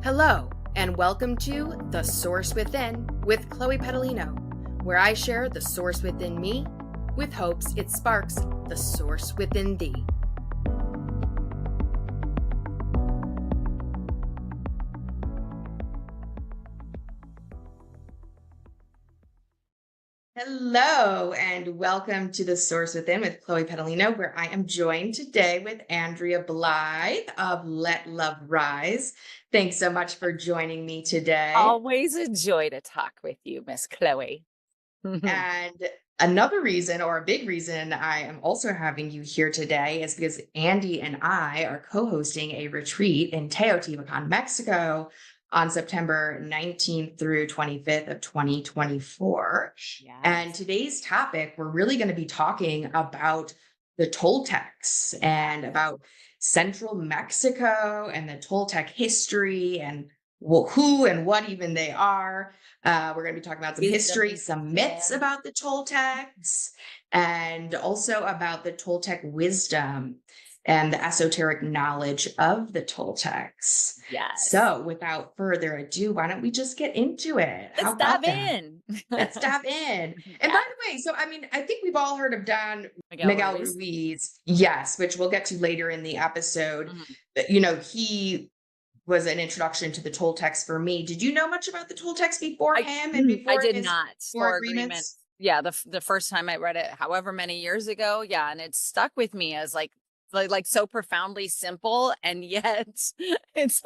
Hello, and welcome to The Source Within with Chloe Pedalino, where I share the source within me with hopes it sparks the source within thee. Hello, and welcome to The Source Within with Chloe Pedalino, where I am joined today with Andrea Blythe of Let Love Rise. Thanks so much for joining me today. Always a joy to talk with you, Miss Chloe. And another reason, or a big reason, I am also having you here today is because Andy and I are co-hosting a retreat in Teotihuacan, Mexico on September 19th through 25th of 2024. Yes. And today's topic, we're really going to be talking about the Toltecs and about central Mexico and the Toltec history and who and what even they are. We're going to be talking about some history, some myths about the Toltecs, and also about the Toltec wisdom and the esoteric knowledge of the Toltecs. Yes. So without further ado, why don't we just get into it? Let's dive in. Let's dive in. And by the way, I think we've all heard of Don Miguel Ruiz. Yes, which we'll get to later in the episode. Mm-hmm. He was an introduction to the Toltecs for me. Did you know much about the Toltecs before him and before I did his not. Four Agreements? Yeah, the first time I read it, however many years ago. Yeah, and it stuck with me as like so profoundly simple, and yet it's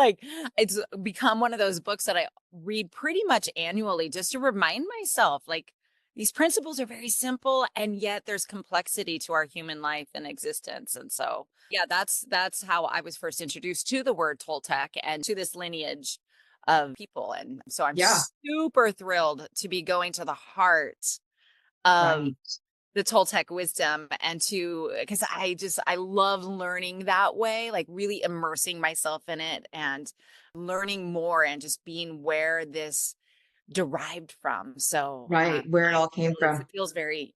become one of those books that I read pretty much annually just to remind myself, like, these principles are very simple, and yet there's complexity to our human life and existence. And so, yeah, that's how I was first introduced to the word Toltec and to this lineage of people. And so I'm super thrilled to be going to the heart of the Toltec wisdom, and because I love learning that way, like really immersing myself in it and learning more and just being where this derived from. So where it all came from. It feels very,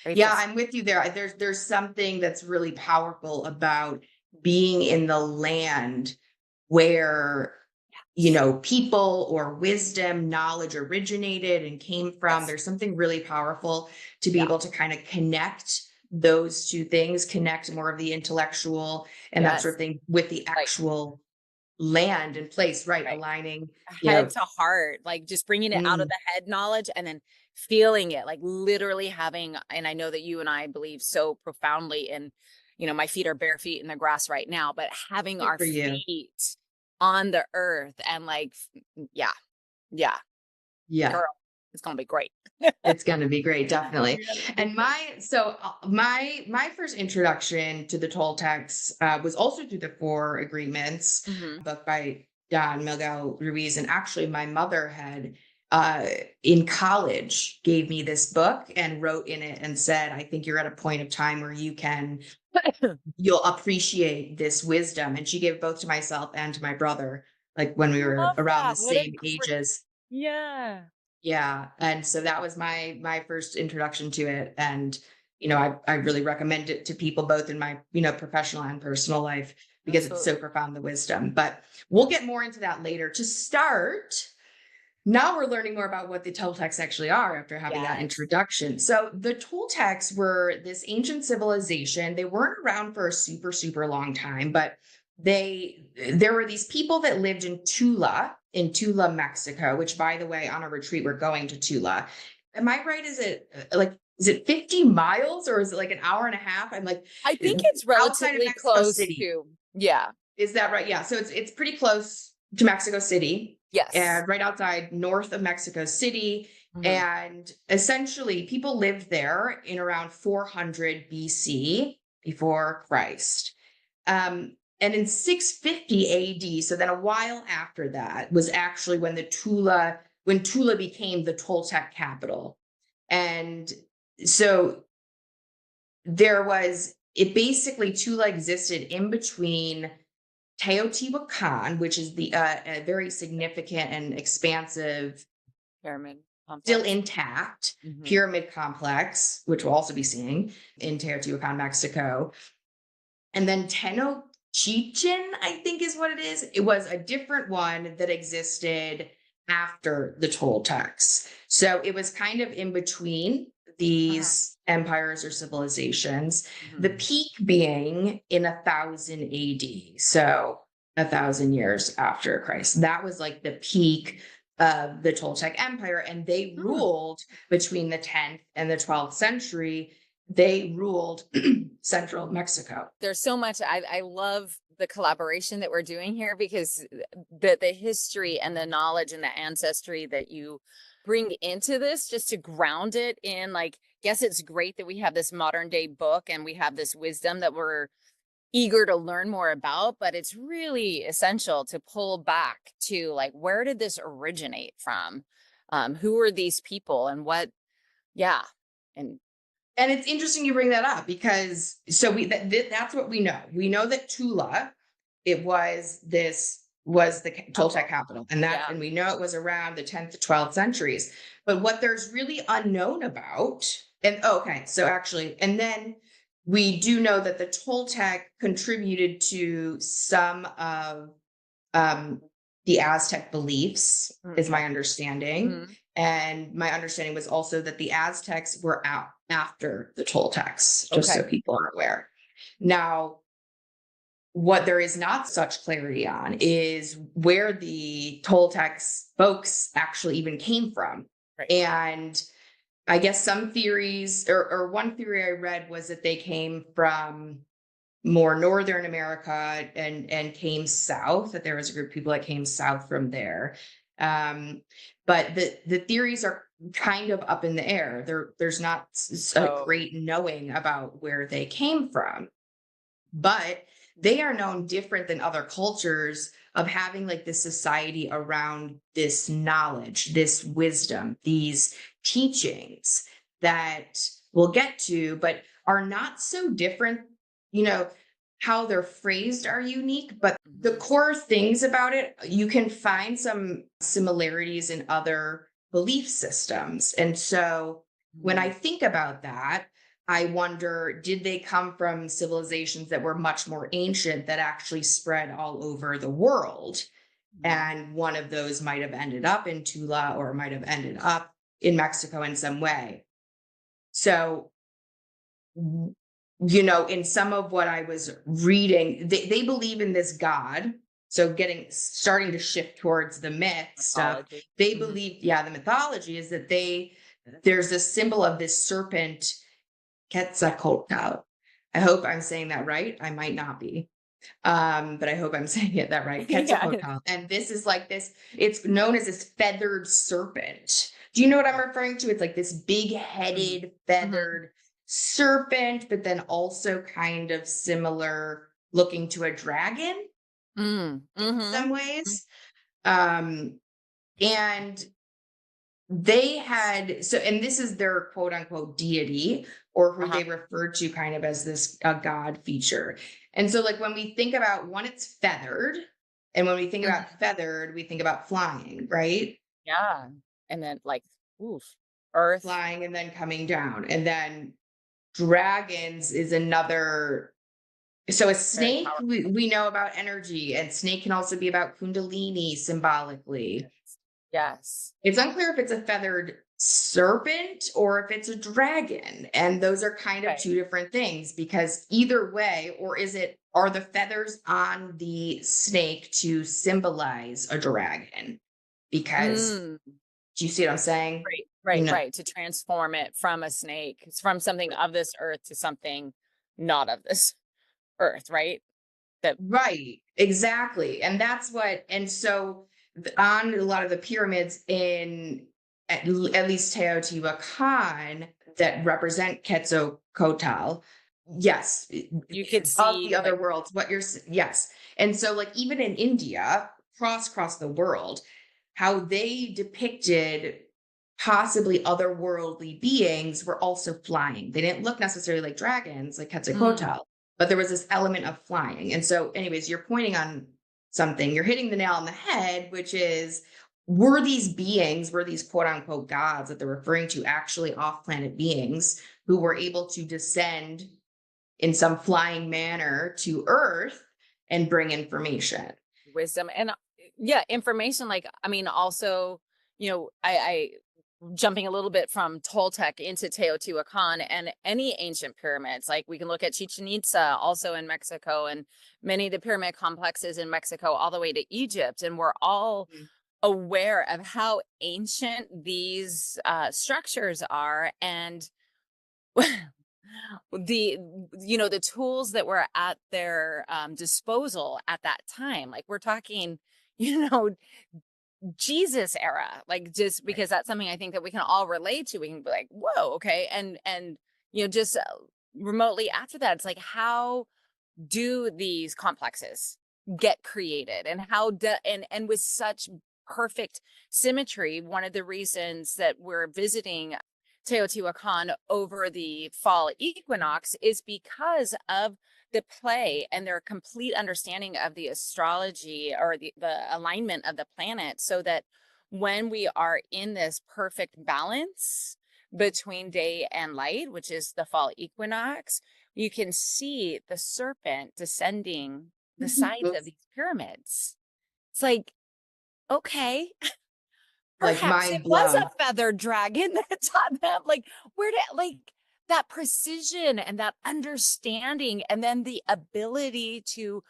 I'm with you there. There's something that's really powerful about being in the land where people or wisdom, knowledge originated and came from. Yes. There's something really powerful to be able to kind of connect those two things, connect more of the intellectual and that sort of thing with the actual land and place, aligning head to heart, like just bringing it out of the head knowledge and then feeling it, like literally having. And I know that you and I believe so profoundly in, my feet are bare feet in the grass right now, but having our feet on the earth and yeah. Girl, it's gonna be great. It's gonna be great, definitely. And my first introduction to the Toltecs was also through the Four Agreements, book by Don Miguel Ruiz. And actually, my mother had in college gave me this book and wrote in it and said, "I think you're at a point of time where you'll appreciate this wisdom." And she gave both to myself and to my brother, like when we were around the same ages. Yeah. And so that was my first introduction to it. And, I really recommend it to people, both in my, professional and personal life, because it's so profound, the wisdom. But we'll get more into that later. To start, now we're learning more about what the Toltecs actually are after having that introduction. So the Toltecs were this ancient civilization. They weren't around for a super, super long time, but there were these people that lived in Tula, Mexico, which, by the way, on a retreat, we're going to Tula. Am I right? Is it 50 miles or is it like an hour and a half? I'm like, I think it's relatively close City. To, Is that right? Yeah. So it's pretty close to Mexico City. Yes. And right outside north of Mexico City. And essentially people lived there in around 400 BC before Christ. And in 650 AD, so then a while after that, was actually when Tula became the Toltec capital. And so Tula existed in between Teotihuacan, which is the a very significant and expansive pyramid complex. Still intact pyramid complex, which we'll also be seeing in Teotihuacan, Mexico. And then Chichen, I think is what it is. It was a different one that existed after the Toltecs. So it was kind of in between Uh-huh. these empires or civilizations, the Mhm. peak being in 1000 AD. So 1,000 years after Christ. That was like the peak of the Toltec Empire. And they Hmm. ruled between the 10th and the 12th century. They ruled central Mexico. There's so much. I love the collaboration that we're doing here because the history and the knowledge and the ancestry that you bring into this just to ground it in, like, yes, it's great that we have this modern day book and we have this wisdom that we're eager to learn more about, but it's really essential to pull back to, like, where did this originate from? Who are these people and what? Yeah. And And it's interesting you bring that up because so that's what we know. We know that Tula, it was the Toltec capital. capital, Yeah. and we know it was around the 10th to 12th centuries. But what there's really unknown about, and okay, so actually, and then we do know that the Toltec contributed to some of um, the Aztec beliefs, is Okay. my understanding. Mhm. And my understanding was also that the Aztecs were out after the Toltecs, just so Okay. people are aware. Now, what there is not such clarity on is where the Toltecs folks actually even came from. Right. And I guess some theories, or one theory I read was that they came from more northern America and came south, that there was a group of people that came south from there. But the theories are kind of up in the air. There's not a So, great knowing about where they came from, but they are known different than other cultures of having like this society around this knowledge, this wisdom, these teachings that we'll get to, but are not so different. You know, how they're phrased are unique, but the mhm. core things about it, you can find some similarities in other belief systems. And so when I Mhm. think about that, I wonder, did they come from civilizations that were much more ancient that actually spread all over the world? Mhm. And one of those might have ended up in Tula or might have ended up in Mexico in some way. So, in some of what I was reading, they believe in this God. So starting to shift towards the myth stuff, Mythology. they Mhm. believe, yeah, the mythology is that there's a symbol of this serpent Quetzalcoatl. I hope I'm saying that right. I might not be. But I hope I'm saying that right. Yeah. Quetzalcoatl. And this is like this, it's known as this feathered serpent. Do you know what I'm referring to? It's like this big Mhm. headed, Mhm. feathered serpent, but then also kind of similar looking to a dragon Mm. in some Mhm. Mm. ways. Um, and they had and this is their quote unquote deity, or who Uh-huh. they refer to kind of as this a god feature. And so like when we think about one, it's feathered, and when we think about Mhm. feathered, we think about flying, right? Yeah. And then, like, oof, Earth. Flying and then coming down, and then dragons is another. So a Very snake, powerful. we know about energy, and snake can also be about kundalini symbolically. Yes. It's unclear if it's a feathered serpent or if it's a dragon. And those are kind of Okay. two different things, because either way, or are the feathers on the snake to symbolize a dragon? Because Mm. do you see what I'm saying? Right. You Right. know, Right. To transform it from a snake, it's from something of this earth to something not of this earth, right? That. right, exactly. And and so on a lot of the pyramids at least Teotihuacan that represent Quetzalcoatl, yes, You could of the see, other like. worlds, yes. And so, like, even in India, across the world, how they depicted possibly otherworldly beings were also flying. They didn't look necessarily like dragons, like Mm. Quetzalcoatl, but there was this element of flying. And so, anyways, you're pointing on something. You're hitting the nail on the head, which is, were these quote unquote gods that they're referring to actually off planet beings who were able to descend in some flying manner to Earth and bring information. Wisdom and yeah, information. Like, I mean, also, I jumping a little bit from Toltec into Teotihuacan and any ancient pyramids. Like we can look at Chichen Itza also in Mexico and many of the pyramid complexes in Mexico all the way to Egypt. And we're all aware of how ancient these structures are. And the tools that were at their disposal at that time, like we're talking, you know Jesus era, like just because that's something I think that we can all relate to. We can be like, whoa, okay. And just remotely after that, it's like, how do these complexes get created, and and with such perfect symmetry? One of the reasons that we're visiting Teotihuacan over the fall equinox is because of the play and their complete understanding of the astrology, or the alignment of the planet, so that when we are in this perfect balance between day and light, which is the fall equinox, you can see the serpent descending the sides of these pyramids. It's like, okay, Like perhaps it mind was blown. a feathered dragon that taught them. Like, where did, like, that precision and that understanding, and then the ability to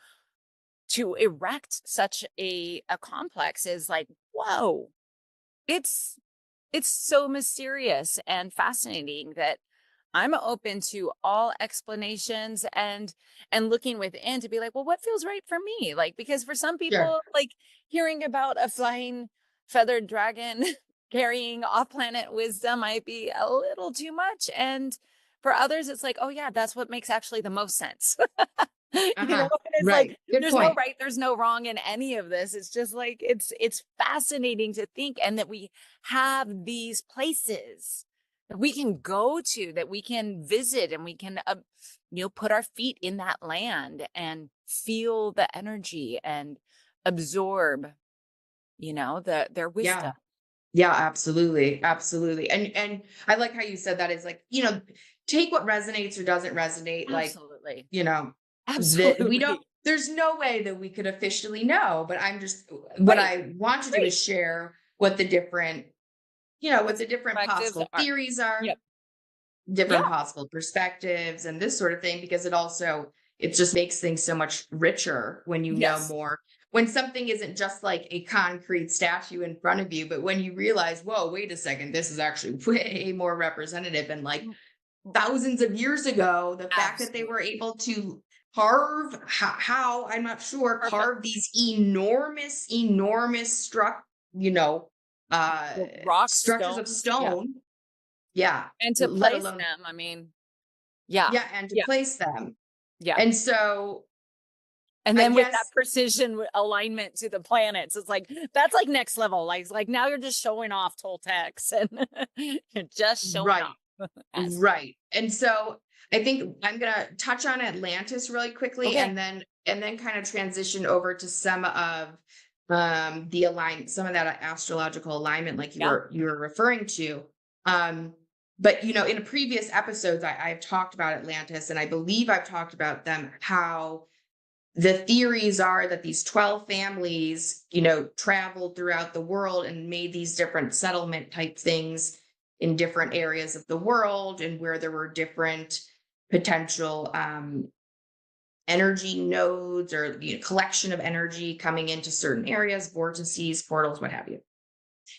erect such a complex is like, whoa, it's so mysterious and fascinating that I'm open to all explanations, and looking within to be like, well, what feels right for me? Like, because for some Sure. people, like hearing about a flying feathered dragon carrying off-planet wisdom might be a little too much. And for others, it's like, oh yeah, that's what makes actually the most sense. Uh-huh. And it's like, Right. Good there's no point. right, there's no wrong in any of this. It's just like, it's fascinating to think, and that we have these places that we can go to, that we can visit, and we can, put our feet in that land and feel the energy and absorb, their wisdom. Yeah. Yeah, absolutely. Absolutely. And I like how you said that, is like, take what resonates or doesn't resonate. Like, Absolutely. you know, that we don't, Absolutely. there's no way that we could officially know, but what Right. I want to do Right. is share what the different, what the different Perspectives possible are. theories are, Yep. different Yeah. possible perspectives, and this sort of thing, because it just makes things so much richer when you know Yes. more, when something isn't just like a concrete statue in front of you, but when you realize, whoa, wait a second, this is actually way more representative, and like Mm, thousands of years ago, the fact that they were absolutely. able to carve, how I'm not sure, Perfect. carve these enormous you know uh Rock structures of stones. Yeah. stone, yeah, And to let place alone, them, I mean, yeah. yeah, and to Yeah. place them. Yeah. And so And I then with that guess, precision alignment to the planets, it's like, that's like next level. Like now you're just showing off Toltecs, and you're just showing right, off. As right. And so I think I'm gonna touch on Atlantis really quickly, okay. and then kind of transition over to some of some of that astrological alignment, like Yeah. you were referring to. But in a previous episodes, I've talked about Atlantis, and I believe I've talked about them, how the theories are that these 12 families, traveled throughout the world and made these different settlement type things in different areas of the world, and where there were different potential energy nodes, or collection of energy coming into certain areas, vortices, portals, what have you.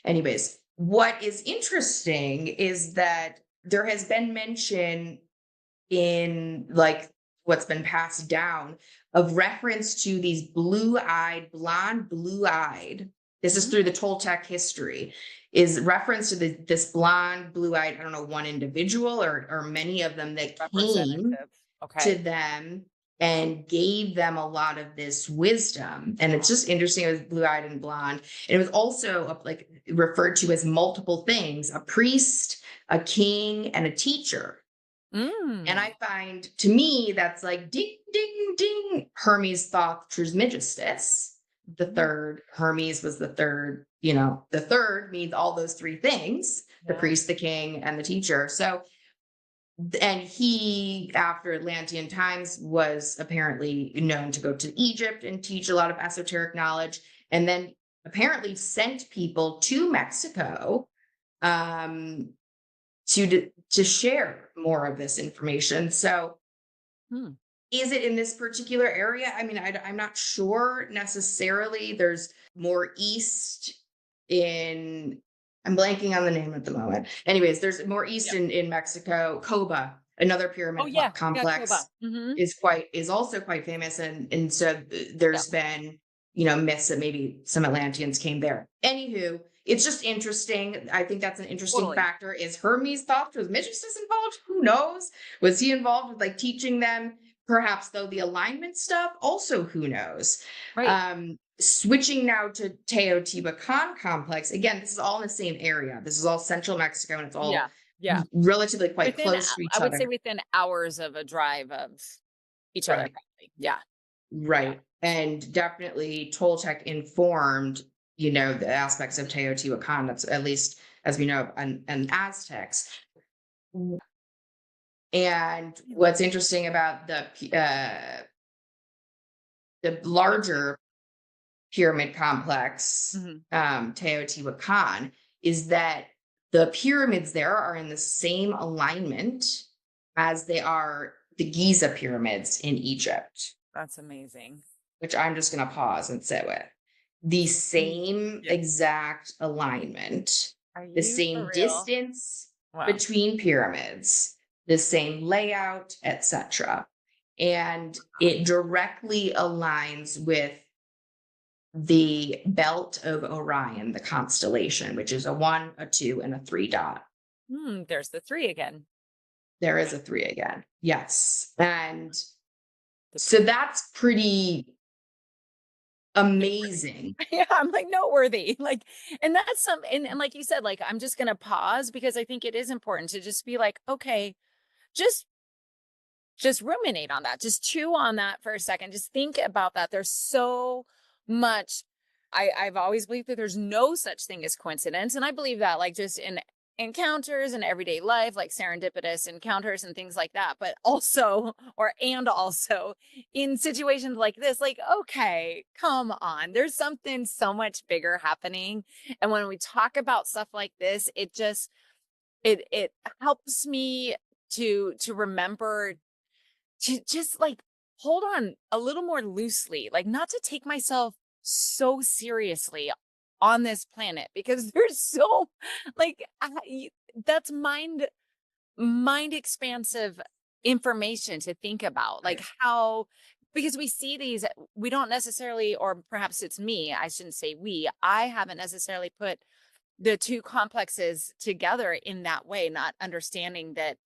Anyways, what is interesting is that there has been mention in, like, what's been passed down, of reference to these blue-eyed, this is Mhm. through the Toltec history, is reference to this blonde, blue-eyed, I don't know, one individual, or many of them, that came Representative. to Okay. them and gave them a lot of this wisdom. And it's just interesting. It was blue-eyed and blonde. And it was also like referred to as multiple things: a priest, a king, and a teacher. And Mm. I find, to me, that's like ding, ding, ding. Hermes Thoth Trismegistus, the Mhm. third. Hermes was the third, the third means all those three things: the Yeah. priest, the king, and the teacher. So And he, after Atlantean times, was apparently known to go to Egypt and teach a lot of esoteric knowledge, and then apparently sent people to Mexico um, to share more of this information. So, Hmm. is it in this particular area? I mean, I'm not sure necessarily. There's more east in, I'm blanking on the name at the moment. Anyways, there's more east Yep. in Mexico. Coba, another Oh pyramid yeah. Yeah. Cuba. complex, Mm-hmm. is also quite famous, and so Yep. there's been myths that maybe some Atlanteans came there. Anywho, it's just interesting. I think that's an interesting Totally. factor. Is Hermes thought was Trismegistus involved? Who knows? Was he involved with like teaching them? Perhaps though the alignment stuff, also who knows? Right. Switching now to Teotihuacan complex. Again, this is all in the same area. This is all central Mexico, and it's all Yeah. Yeah. relatively quite Within, close to I each would say other. within hours of a drive of each other, Right. probably. Yeah. Yeah. Right. And definitely Toltec informed, the aspects of Teotihuacan, that's at least as we know, and Aztecs. And what's interesting about the larger pyramid complex, Mm-hmm. Teotihuacan, is that the pyramids there are in the same alignment as they are the Giza pyramids in Egypt, That's amazing. which I'm just going to pause and sit with. The same Yeah. exact alignment, Are the you for same real? distance Wow. between pyramids, the same layout, etc. And it directly aligns with the belt of Orion, the constellation, which is a 1, a 2, and a 3 dot. There's the three again. There is a 3 again. Yes. And The so three. that's pretty amazing. Yeah, I'm like noteworthy. Like, and that's and like you said, like, I'm just gonna pause because I think it is important to just be like, okay, just just ruminate on that. Just chew on that for a second. Just think about that. There's so much. I've always believed that there's no such thing as coincidence. And I believe that, like, just in encounters in everyday life, like serendipitous encounters and things like that. But also, and also in situations like this, like, okay, come on. There's something so much bigger happening. And when we talk about stuff like this, it helps me to remember to just like hold on a little more loosely, like not to take myself so seriously on this planet because there's so like that's mind expansive information to think about, like Right. how, because we see these, we don't necessarily, or perhaps it's me, I shouldn't say we, I haven't necessarily put the two complexes together in that way, not understanding that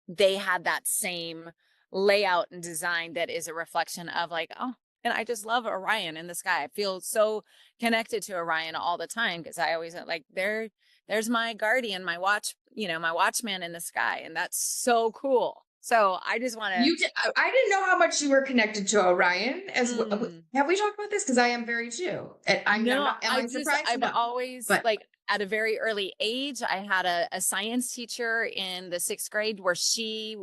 they had that same layout and design that is a reflection of like, oh, and I just love Orion in the sky. I feel so connected to Orion all the time because I always like there's my guardian, my my watchman in the sky, and that's so cool. So I just want to. I didn't know how much you were connected to Orion. Mm, Have we talked about this? Because I am very too. And I'm no, not. Am I surprised? I've No. always But like at a very early age, I had a science teacher in the 6th grade where she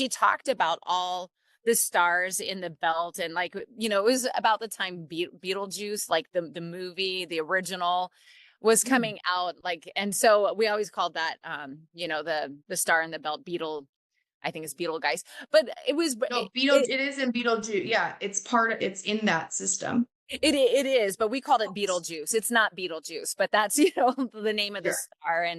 talked about all the stars in the belt. And like, it was about the time Beetlejuice, like the movie, the original was mm, coming out. Like, and so we always called that, the star in the belt Beetle. I think it's Beetlegeist, but it was, no, it is in Beetlejuice. Yeah, it's in that system. it is, but we called it Beetlejuice. It's not Beetlejuice, but that's the name of the Sure. star,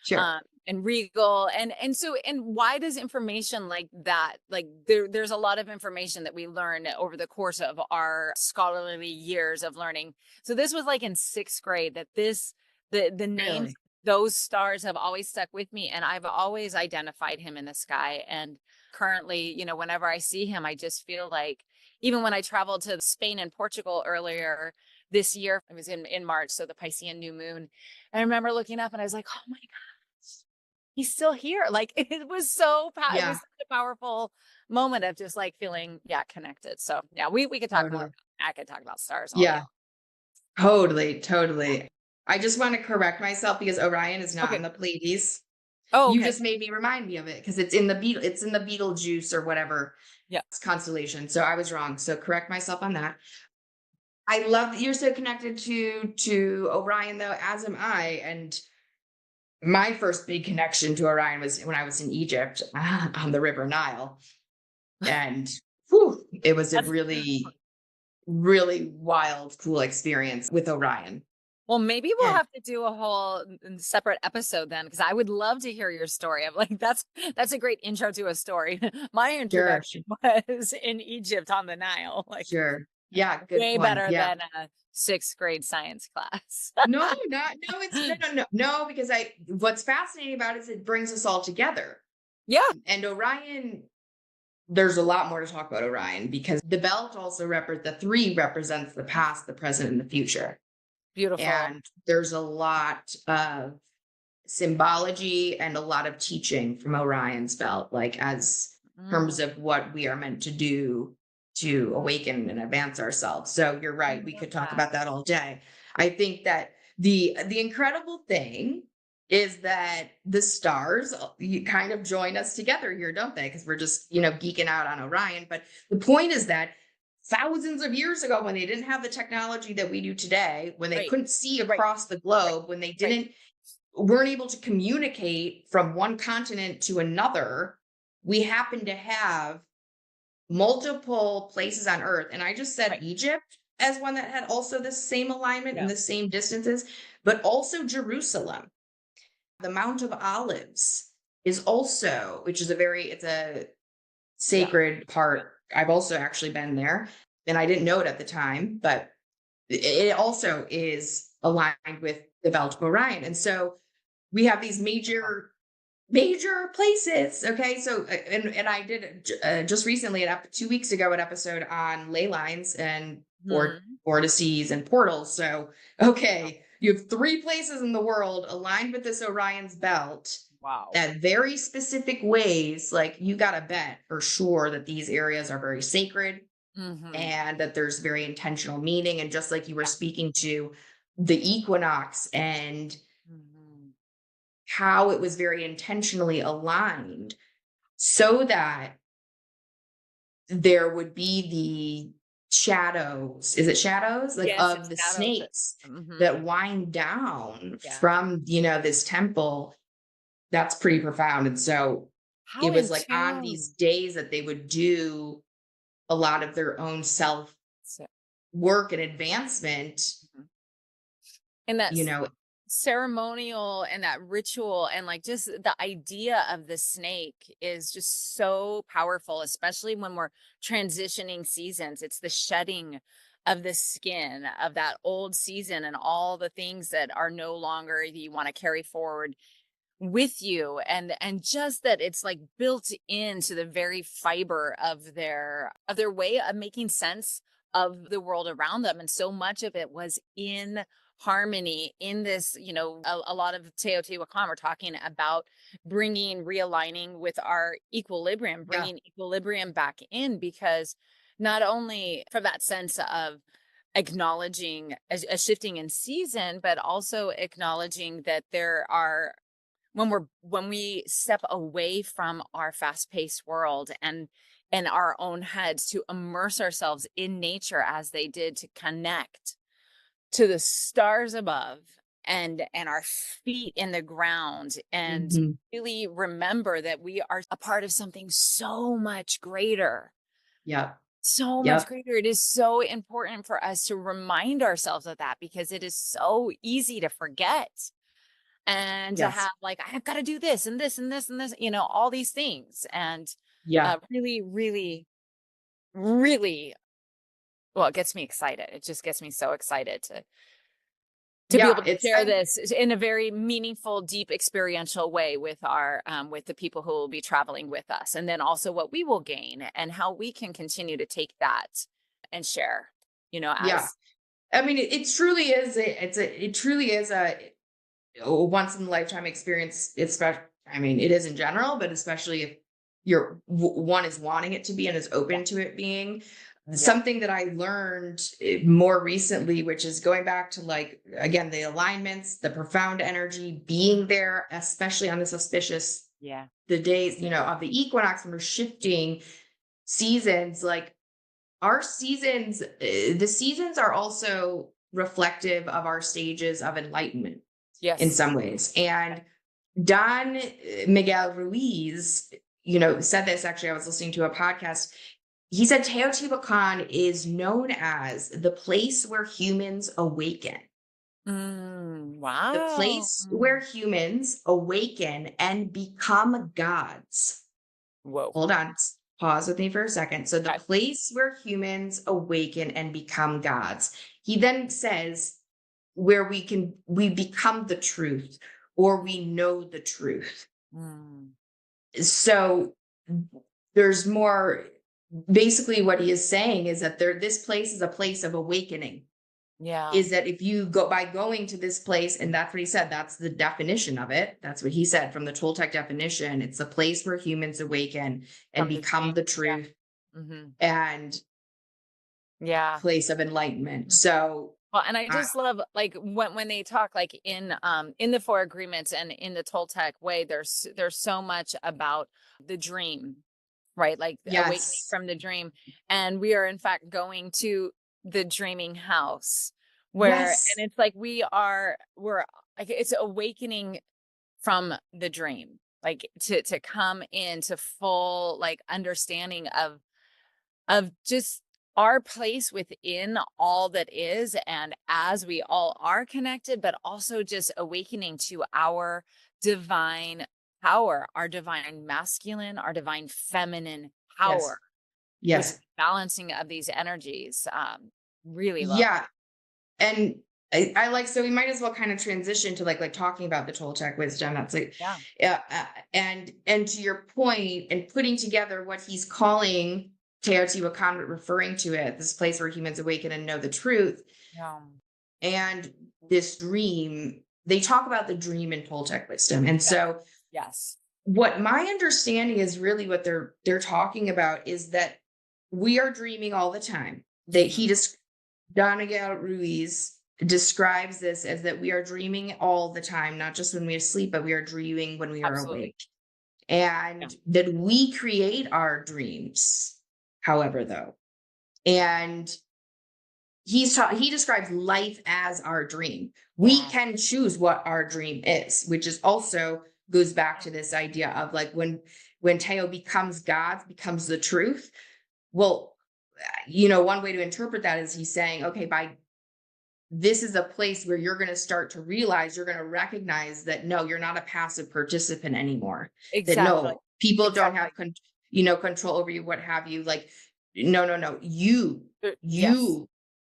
Sure. and Regal, and so, and why does information like that, like there's a lot of information that we learn over the course of our scholarly years of learning. So this was like in 6th grade that the names, Really. those stars have always stuck with me, and I've always identified him in the sky. And currently, whenever I see him, I just feel like, even when I traveled to Spain and Portugal earlier this year, it was in March, so the Piscean new moon. I remember looking up and I was like, oh my gosh, he's still here. Like it was it Yeah. was such a powerful moment of just like feeling, yeah, connected. So yeah, we could talk more. Totally. I could talk about stars all day. Yeah. Totally. Totally. I just want to correct myself because Orion is not in Okay. the Pleiades. Oh, You okay. just made me remind me of it because it's in the Beetlejuice or whatever Yeah. constellation. So I was wrong. So correct myself on that. I love that you're so connected to Orion though, as am I. And my first big connection to Orion was when I was in Egypt on the River Nile. And whew, it was a That's really, really wild, cool experience with Orion. well, maybe we'll And have to do a whole separate episode then, because I would love to hear your story. I'm like, that's a great intro to a story. My sure, introduction was in Egypt on the Nile, like sure. Yeah, good way point. better Yeah. than a sixth grade science class. No, not no, it's no, because what's fascinating about it is it brings us all together. Yeah, And Orion, there's a lot more to talk about Orion because the belt also the three represents the past, the present, and the future. beautiful. And there's a lot of symbology and a lot of teaching from Orion's belt, like as terms Mm, of what we are meant to do to awaken and advance ourselves. So you're I right. We love could talk that. about that all day. I think that the incredible thing is that the stars you kind of join us together here, don't they? Because we're just, geeking out on Orion. But the point is that thousands of years ago, when they didn't have the technology that we do today, when they Right, couldn't see right, across the right, globe, when they right, didn't weren't able to communicate from one continent to another, we happen to have multiple places on Earth. And I just said right. Egypt as one that had also the same alignment Yeah, and the same distances, but also Jerusalem. The Mount of Olives is also, which is it's a yeah. sacred part. I've also actually been there and I didn't know it at the time, but it also is aligned with the belt of Orion. And so we have these major places. Okay, so and I did just recently, 2 weeks ago, an episode on ley lines and Mhm. vortices and portals. So okay, you have three places in the world aligned with this Orion's belt Wow. at very specific ways. Like you got to bet for sure that these areas are very sacred Hmm. and that there's very intentional meaning. And just like you were Yeah. speaking to the equinox and Mhm. how it was very intentionally aligned so that there would be the shadows. Is it shadows? Like Yes, of it's the shadows. snakes Mhm. that wind down Yeah. from, this temple. That's pretty profound. And so How it was in like on these tune. days that they would do a lot of their own self So, work and advancement, mhm. And you that's know, ceremonial and that ritual and like just the idea of the snake is just so powerful, especially when we're transitioning seasons. It's the shedding of the skin of that old season and all the things that are no longer that you want to carry forward with you, and just that it's like built into the very fiber of their way of making sense of the world around them. And so much of it was in harmony in this, a lot of Teotihuacan, we're talking about realigning with our equilibrium, yeah, bringing equilibrium back in, because not only from that sense of acknowledging a shifting in season, but also acknowledging that there are when we step away from our fast-paced world and our own heads to immerse ourselves in nature as they did, to connect to the stars above and our feet in the ground, and mhm, really remember that we are a part of something so much greater, yep, so much yep, greater. It is so important for us to remind ourselves of that, because it is so easy to forget and to yes, have like, I've got to do this and this and this and this, all these things. And yeah, really, really, really, well, it gets me excited. It just gets me so excited to be yeah. able to share this in a very meaningful, deep, experiential way with our with the people who will be traveling with us, and then also what we will gain and how we can continue to take that and share, Yeah. as I mean, it truly is. It truly is a once in a lifetime experience. I mean, it is in general, but especially if one is wanting it to be and is yeah, open to it being. something that I learned more recently, which is going back to like, again, the alignments, the profound energy being there, especially on this auspicious, Yeah. the days, of the equinox when we're shifting seasons, like our seasons, the seasons are also reflective of our stages of enlightenment in Yes. some ways. And Don Miguel Ruiz, said this, actually, I was listening to a podcast. He said Teotihuacan is known as the place where humans awaken. The Wow. place where humans awaken and become gods. Whoa. Hold on. Pause with me for a second. So the Okay. place where humans awaken and become gods. He then says where we become the truth, or we know the truth. Mm. So there's more. Basically what he is saying is that this place is a place of awakening. Yeah. Is that if you go by going to this place, and that's what he said, that's the definition of it. That's what he said from the Toltec definition. It's the place where humans awaken and From the become the dream. Yeah. truth Mm-hmm. and Yeah. place of enlightenment. So Well, and I just love like when they talk like in the Four Agreements and in the Toltec way, there's so much about the dream, right? Like awakening yes, from the dream. And we are in fact going to the dreaming house where, yes, and it's like we're like it's awakening from the dream, like to come into full like understanding of just our place within all that is, and as we all are connected, but also just awakening to our divine power, our divine masculine, our divine feminine yes, power, with yes, balancing of these energies. Really love. yeah. And I like, so we might as well kind of transition to like talking about the Toltec wisdom. That's like, Yeah. and to your point, and putting together what he's calling Teotihuacan, referring to it, this place where humans awaken and know the truth, Yeah. and this dream. They talk about the dream in Toltec wisdom, and so Yes. what my understanding is really what they're talking about is that we are dreaming all the time. That he just Don Miguel Ruiz describes this as that we are dreaming all the time, not just when we are asleep, but we are dreaming when we are Absolutely. awake. And that we create our dreams, however, though. And he describes life as our dream. We Yeah. can choose what our dream is, which is also goes back to this idea of like when Teo becomes God, becomes the truth. Well, one way to interpret that is he's saying, okay, this is a place where you're going to start to realize, you're going to recognize that no, you're not a passive participant anymore. That Exactly. no, people don't Exactly. have control over you, what have you. Like, no, you Yes.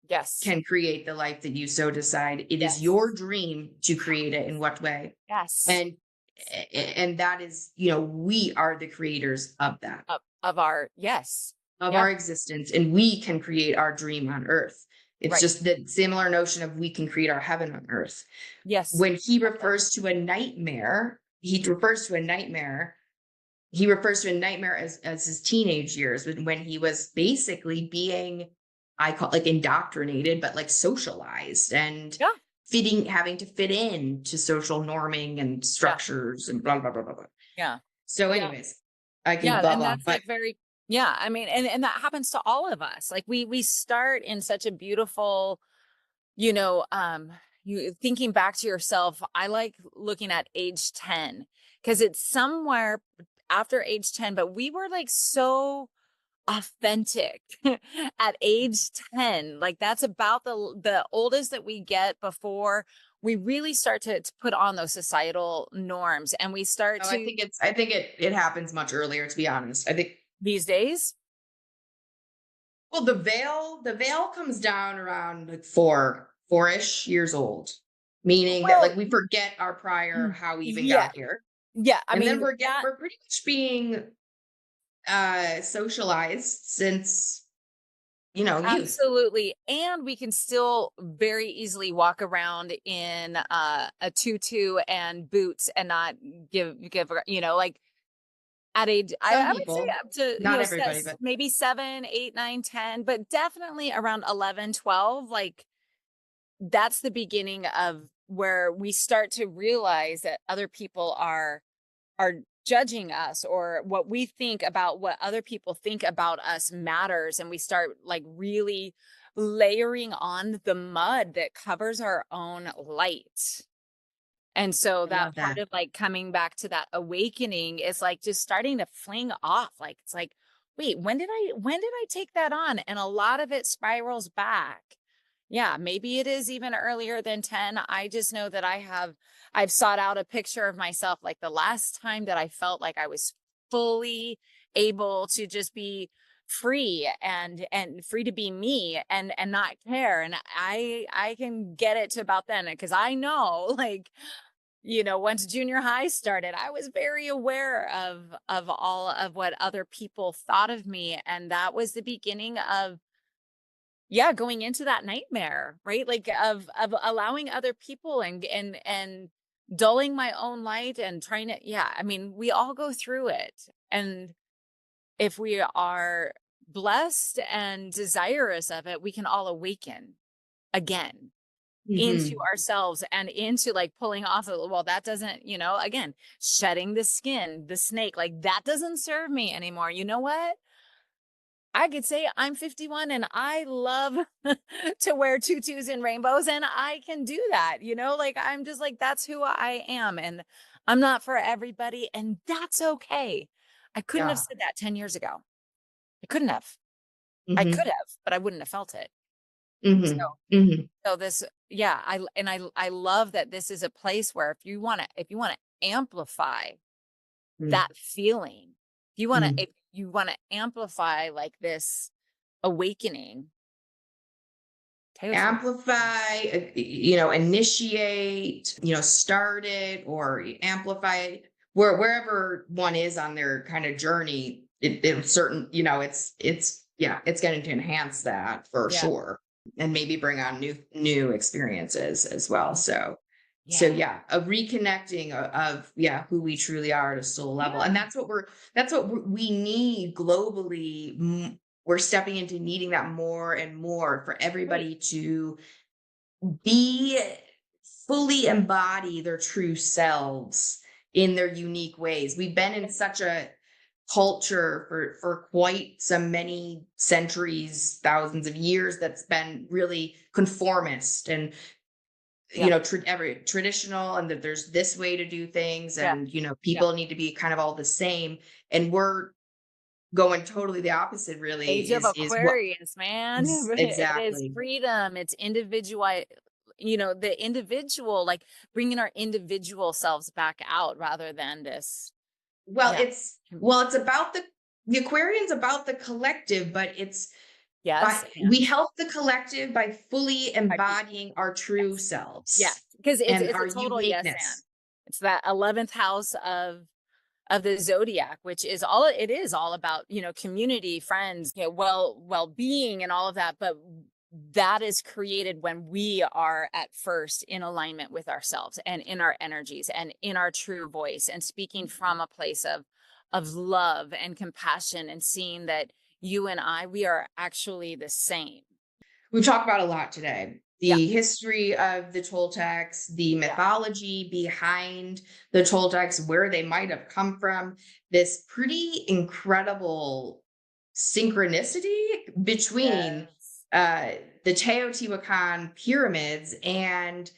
Yes. can create the life that you so decide. It is Yes. your dream to create it in what way. Yes. And that is, we are the creators of that, Of our, yes. of Yeah. our existence, and we can create our dream on earth. It's Right. just that similar notion of we can create our heaven on earth. Yes. When he refers to a nightmare, he refers to a nightmare as his teenage years, when he was basically being, I call it like indoctrinated, but like socialized and Yeah. having to fit in to social norming and structures and blah, blah, blah, blah, blah. Yeah. So Yeah. anyways, I Yeah. could blah, And blah, that's but like very, yeah. I mean, and that happens to all of us. Like we start in such a beautiful, you know, you thinking back to yourself. I like looking at age 10 because it's somewhere after age 10, but we were like so authentic at age 10. Like that's about the oldest that we get before we really start to put on those societal norms, and we start no, to I think it happens much earlier, to be honest. I think, these days. well, the veil comes down around like four-ish years old, meaning that like Well, we forget our prior, how we even yeah, got here. yeah. I And then mean that we're pretty much being socialized since, youth. absolutely, and we can still very easily walk around in a tutu and boots and not give like at age, Some I would say people, up to, not everybody, but maybe 7, 8, 9, 10, but definitely around 11, 12. Like that's the beginning of where we start to realize that other people are judging us, or what we think about what other people think about us matters. And we start like really layering on the mud that covers our own light. And so I that love part that. of like coming back to that awakening is like just starting to fling off. Like it's like, wait, when did I take that on? And a lot of it spirals back. Yeah, maybe it is even earlier than 10. I just know that I've sought out a picture of myself like the last time that I felt like I was fully able to just be free and free to be me and not care. And I can get it to about then, because I know like, once junior high started, I was very aware of all of what other people thought of me. And that was the beginning of, yeah, going into that nightmare, right? Like of allowing other people and dulling my own light and trying to, yeah, I mean, we all go through it. And if we are blessed and desirous of it, we can all awaken again into Hmm. ourselves and into like pulling off of, well, that doesn't, again, shedding the skin, the snake, like that doesn't serve me anymore. You know what? I could say I'm 51 and I love to wear tutus and rainbows, and I can do that, like I'm just like, that's who I am. And I'm not for everybody, and that's okay. I couldn't have Yeah. said that 10 years ago. I couldn't have. I could Hmm. have, but I wouldn't have felt it. So, Hmm. Hmm. so this, yeah, I love that this is a place where if you want to amplify that feeling, if you want to amplify like this awakening, Teotihuacan. Amplify, initiate, start it or amplify it, wherever one is on their kind of journey. It certain, yeah, it's going to enhance that for Yeah. sure, and maybe bring on new experiences as well. So Yeah. yeah, a reconnecting of yeah, who we truly are at a soul level, Yeah. and we need globally. We're stepping into needing that more and more for Right. everybody to be fully embody their true selves in their unique ways. We've been in such a culture for quite so many centuries, thousands of years, that's been really conformist and Yeah. every traditional, and that there's this way to do things, Yeah. and Yeah. people need to be kind of all the same, and we're going totally the opposite. Age Really of is what Aquarius, man. It is exactly. freedom. It's individual, the individual, like bringing our individual selves back out rather than this. Well, Yeah. it's about the Aquarian's about the collective, but it's by Yes. we And help the collective by fully by being, embodying our true yes. Yes. selves Because and it's our a total yes and. uniqueness. It's that 11th house of the zodiac, which is all about, community, friends, well-being and all of that. But that is created when we are at first in alignment with ourselves and in our energies and in our true voice, and speaking from a place of love and compassion, and seeing that you and we are actually the same. We've talked about a lot today. Yeah. The history of the Toltecs, the Yeah. mythology behind the Toltecs, where they might have come from, this pretty incredible synchronicity between Yes. the Teotihuacan pyramids and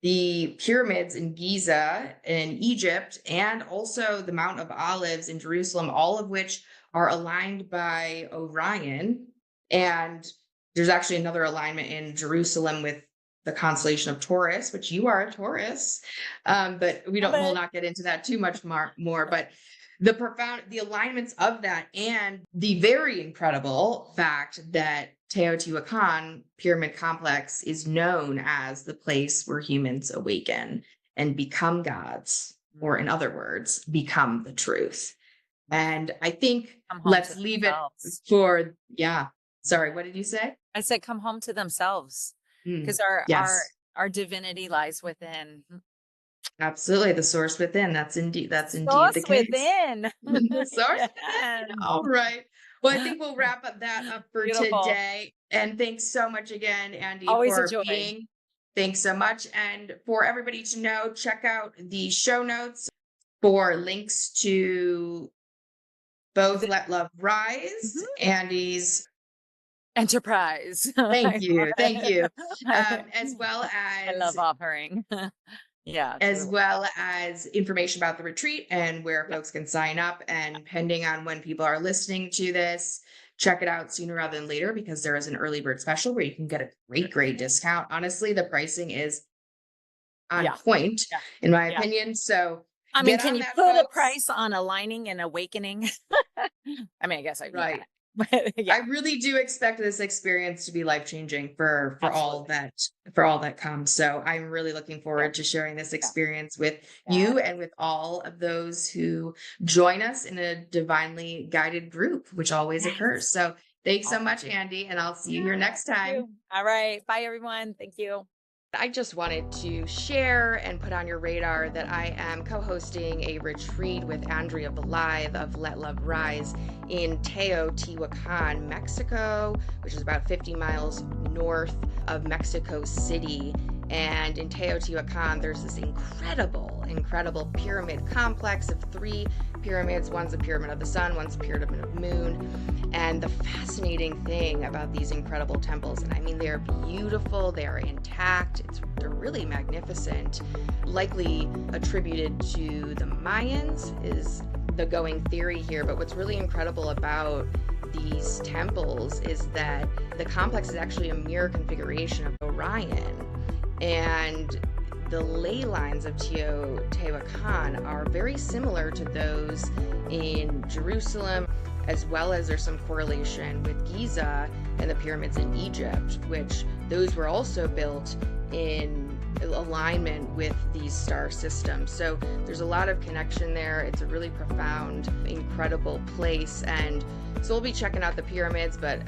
the pyramids in Giza in Egypt, and also the Mount of Olives in Jerusalem, all of which are aligned by Orion. And there's actually another alignment in Jerusalem with the constellation of Taurus, which you are a Taurus. But Love we'll it. not get into that too much more. But the alignments of that, and the very incredible fact that Teotihuacan pyramid complex is known as the place where humans awaken and become gods, or in other words, become the truth. And I think Come home to let's leave it themselves. for, yeah. Sorry, what did you say? I said, come home to themselves, Mm, because our yes. our divinity lies within. Absolutely. The source within. That's indeed the Sauce case. within. The source Yes. within. All right. Well, I think we'll wrap up that up for Beautiful. today. And thanks so much again, Andy, Always a for joy. being. Thanks so much. And for everybody to know, check out the show notes for links to both The Let Love Rise, Mhm. Andy's. Enterprise. Thank I love you. Thank it. you. As well I love offering. Yeah, it's as really well as information about the retreat and where yeah. folks can sign up. And depending on when people are listening to this, check it out sooner rather than later because there is an early bird special where you can get a great discount. Honestly, the pricing is on Yeah. point, Yeah. in my Yeah. opinion. So I mean, get can on you that, put a folks. price on aligning and awakening? I mean, I guess you can. Right. But I yeah, really do expect this experience to be life-changing for all absolutely. that for all that comes. So I'm really looking Yeah. forward to sharing this Yeah. experience with Yeah. you and with all of those who join us in a divinely guided group, which always occurs. Yes. So thanks so much, Awesome. Andy, and I'll see you here Yeah. next Thank time. you. All right. Bye, everyone. Thank you. I just wanted to share and put on your radar that I am co hosting a retreat with Andrea Blythe of Let Love Rise in Teotihuacan, Mexico, which is about 50 miles north of Mexico City. And in Teotihuacan, there's this incredible pyramid complex of three pyramids. One's a pyramid of the sun, one's a pyramid of the moon. And the fascinating thing about these incredible temples, and I mean, they're beautiful, they are intact, they're really magnificent, likely attributed to the Mayans, is the going theory here. But what's really incredible about these temples is that the complex is actually a mirror configuration of Orion. And the ley lines of Teotihuacan are very similar to those in Jerusalem, as well as there's some correlation with Giza and the pyramids in Egypt, which those were also built in alignment with these star systems. So there's a lot of connection there. It's a really profound, incredible place. And so we'll be checking out the pyramids, but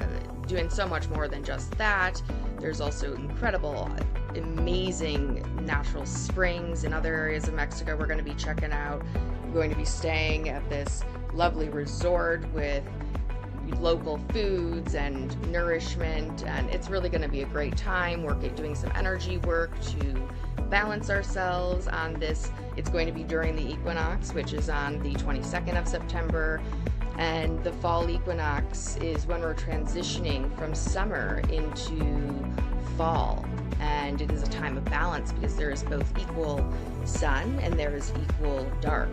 doing so much more than just that. There's also incredible, amazing natural springs in other areas of Mexico we're going to be checking out. We're going to be staying at this lovely resort with local foods and nourishment, and it's really going to be a great time. We're doing some energy work to balance ourselves on this. It's going to be during the equinox, which is on the 22nd of September, and the fall equinox is when we're transitioning from summer into fall, and it is a time of balance because there is both equal sun and there is equal dark,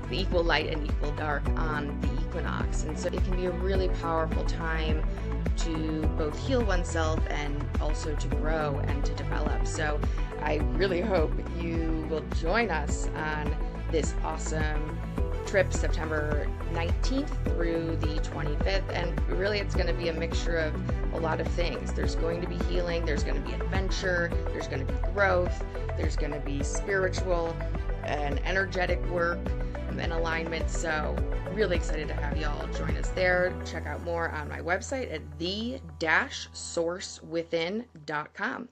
the equal light and equal dark on the equinox. And so it can be a really powerful time to both heal oneself and also to grow and to develop. So I really hope you will join us on this awesome trip, September 19th through the 25th. And really, it's going to be a mixture of a lot of things. There's going to be healing, there's going to be adventure, there's going to be growth, there's going to be spiritual and energetic work and alignment. So really excited to have y'all join us there. Check out more on my website at the-sourcewithin.com.